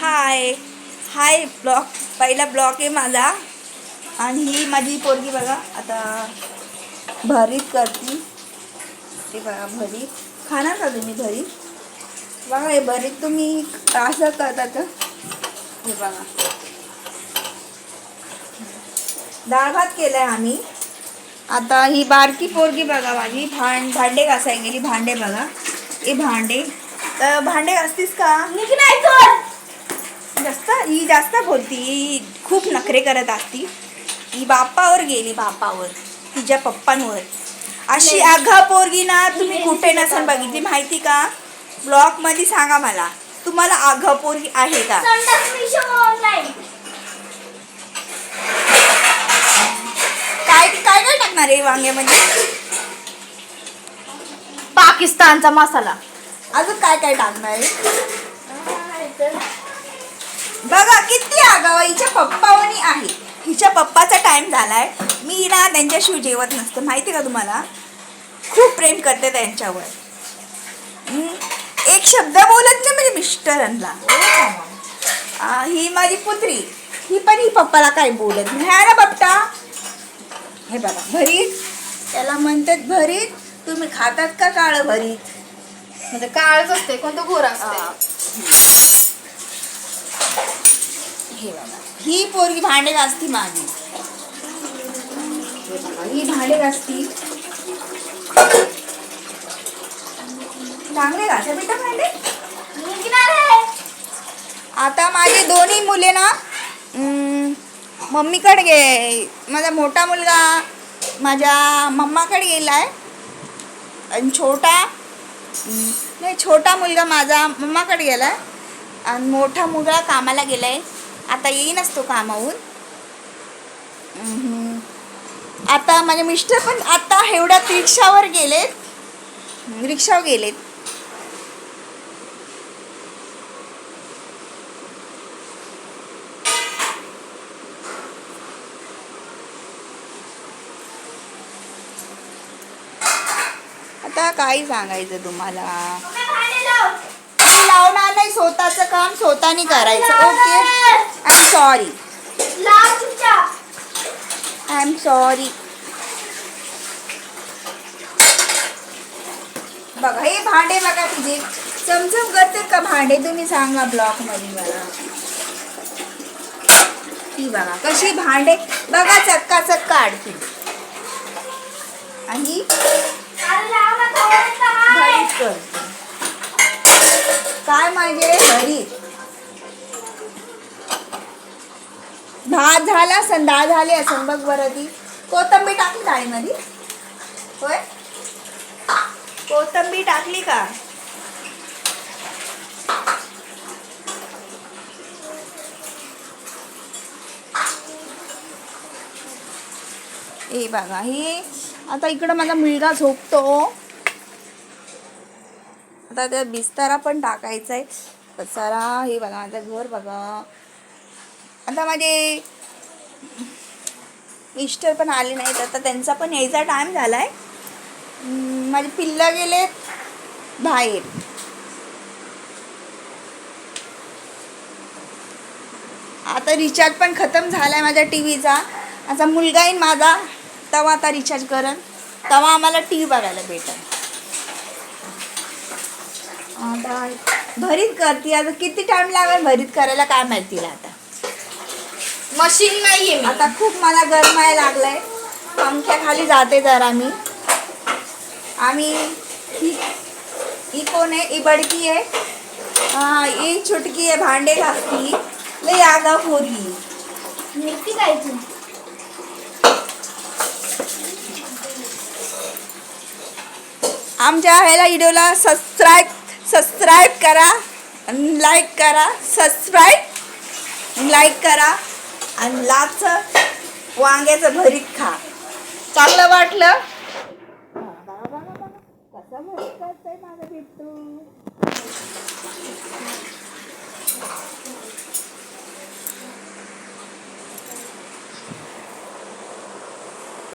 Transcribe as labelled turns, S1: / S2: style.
S1: हाय हाय blog पहिला blog आहे माझा. आणि ही माझी पोरगी बघा आता भरीत करती. ते बघा भरीत खाणार का तुम्ही भरीत? बघा हे भरीत तुम्ही असं करता का? हे बघा डाळ भात केलाय आम्ही. आता ही बारकी पोरगी बघा माझी भांडे घासाय गेली. भांडे बघा हे भांडे. तर भांडे घासतीस का? जास्त बोलती. ही खूप नखरे करत असती. ही बापावर गेली, बापावर तिच्या पप्पांवर. अशी आघा पोरगी ना तुम्ही कुठे नसेल बघितली माहिती का? ब्लॉग मध्ये सांगा मला, तुम्हाला आघा पोरगी आहे का? काय काय काय टाकणार आहे वांग्यामध्ये?
S2: पाकिस्तानचा मसाला.
S1: अजून काय काय टाकणार आहे? बघा किती आगाव हिच्या पप्पावणी आहे. हिच्या पप्पाचा टाइम झालाय. मी ना त्यांच्याशिवाय जेवत नसतं माहिती का तुम्हाला? खूप प्रेम करते त्यांच्यावर. एक शब्द बोलत नाही म्हणजे मिस्टरांना. ही माझी पुत्री. ही पण ही पप्पाला काही बोलत नाही. है ना पप्पा? हे बघा भरीत त्याला म्हणतात भरीत. तुम्ही खातात का काळं भरीत?
S2: म्हणजे काळच असते, कोणतं गोर असते.
S1: हे बघा ही पोरगी भांडे घासती माझी. हे बघा ही भांडे घासती. चांगले घासा बेटा भांडे. आता माझे दोन्ही मुले ना मम्मीकडे गे. माझा मोठा मुलगा माझ्या मम्माकडे गेलाय आणि छोटा मुलगा माझा मम्माकडे गेलाय आणि मोठा मुलगा कामाला गेलाय. आता येईनच तो कामावून. आता माझे मिस्टर पण आता एवढ्यात रिक्षावर गेलेत. आता काय सांगायचं तुम्हाला? मी लावणार नाही. स्वतःचं काम स्वतःनी करायचं. Okay I am sorry. बघा हे भांडे बघा तुझे चमचम करते का भांडे? तुम्ही सांगा ब्लॉग मध्ये मला. ती बघा कशी भांडे बघा चक्का काढते. आणि भरीत करते. काय म्हणजे भरीत भात झाला असन, डाळ झाली असन. बघ बरं ती कोथिंबीर टाकली डाळीमध्ये. होय कोथिंबीर टाकली का? हे बघा हे आता इकडं माझा मुलगा झोपतो. आता त्या बिस्तारा पण टाकायचा आहे. पसारा हे बघा माझं घर बघा. आता माझे मिस्टर पण आले नाहीत. आता त्यांचा पण यायचा टाइम झालाय. माझे पिल्लं गेले बाहेर. आता रिचार्ज पण खतम झालाय माझ्या टीव्हीचा. आता मुलगा येईन माझा तेव्हा आता रिचार्ज करन, तेव्हा आम्हाला टीव्ही बघायला भेटेल. आता भरीत करते. आता किती टाइम लागेल भरीत करायला काय माहिती. आता
S2: मशीन नाहीये.
S1: आता खूप मला गरमायला लागलंय. पंख्याखाली जाते जरा मी. आम्ही ही कोण आहे? ही बडकी आहे. ही छुटकी आहे. भांडे घासती. लई आगाव पोरगी.
S2: मिरची खायची.
S1: आमच्या ह्याला व्हिडिओला सबस्क्राईब करा, लाईक करा. सबस्क्राईब लाईक करा आणि लाचं वांग्याचं भरीत खा. चांगलं वाटलं? कसं भरीत करतंय माझं बिट्टू.